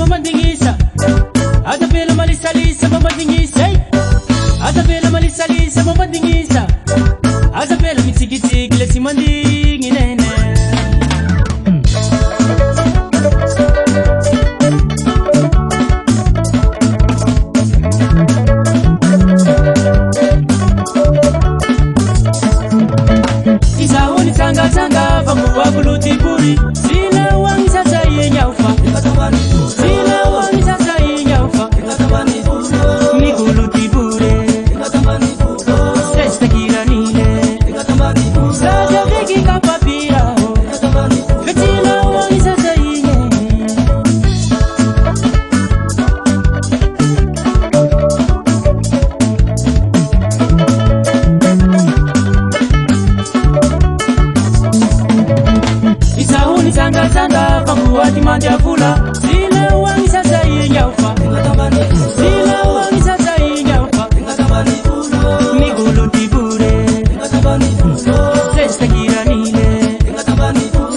mamandingisa atapela malisalisa mamandingisa atapela malisalisa mamandingisa atapela mitsikitsiki lesimandingi nene isahuni tanga tanga vamuwa kulutiburi sila wangi sasa yenyaufa sila wangi sasa yenyaufa ni kulutibure sesta kiranile saja viki kapapira fetila wangi sasa yenye isahuni tanga tanga vamuwa timanja fula sila wangi sasa yenyaufa sila wangi sasa yenyaufa ni kulutibure sesta kiranile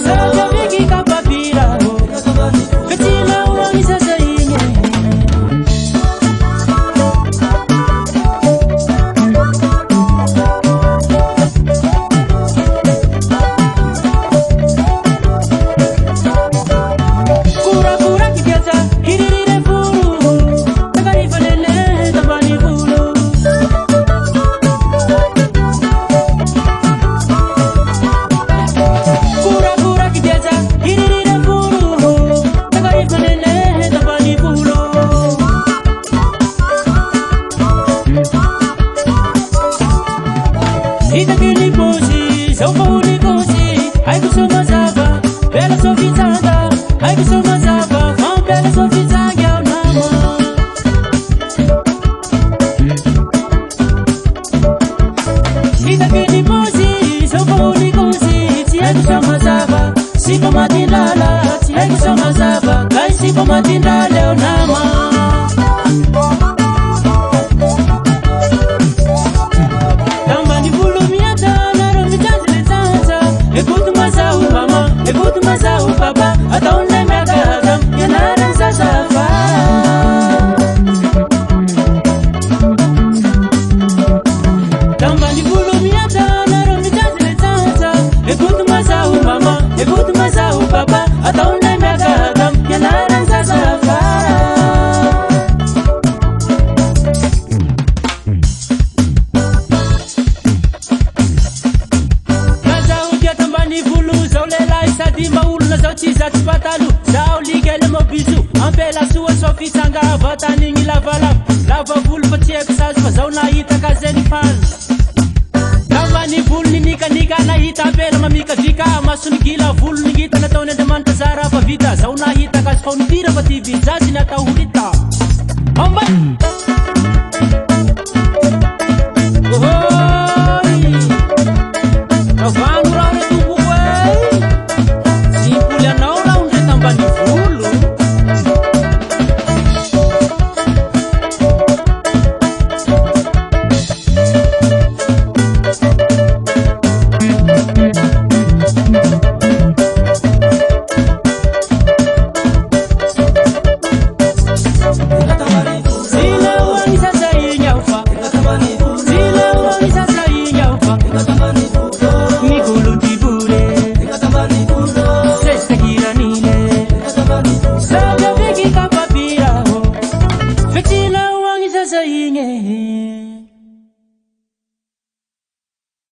saja viki kapapira fetila wangi sasa yenye kura kura kibiata hiririre furu takarifa lele tabani furu kura kura kibiata hiririre furu takarifa lele tabani furu itakili posi sofuni kosi ai kusoma zaba bela sofitanga ai kusoma zaba bela sofitanga namo itakili posi sofuni kosi ti ai kusoma zaba sipo matindala ti ai kusoma zaba kai sipo matindala namo tambani vulumiata naro mitanzile tanza ekutu mazau mama ekutu mazau baba ataone miaka yanara sasafa tambani vulumiata naro mitanzile tanza ekutu mazau mama ekutu mazau baba ataone miaka yanara sasafa Tizati patalu, zao ligele mobisu Ampela suwa sofi tanga vata ningi lava lava vulu patiek sazva zao na hita kazeni pan Lava ni vulu ni nika na hita ampela mamika vika Masu ni gila vulu ni hita na taune demanta zara pa vita Zao na hita kazi fauni tira pa tivi zazi na tau hita Amba Kavanu rare tubu wei Sipulia naula unge tambani fulu Sila wangi sasa yenyaufa Sila wangi sasa yenyaufa ni kulutibure sesta kiranile saja viki kapapira fetila wangi sasa yenye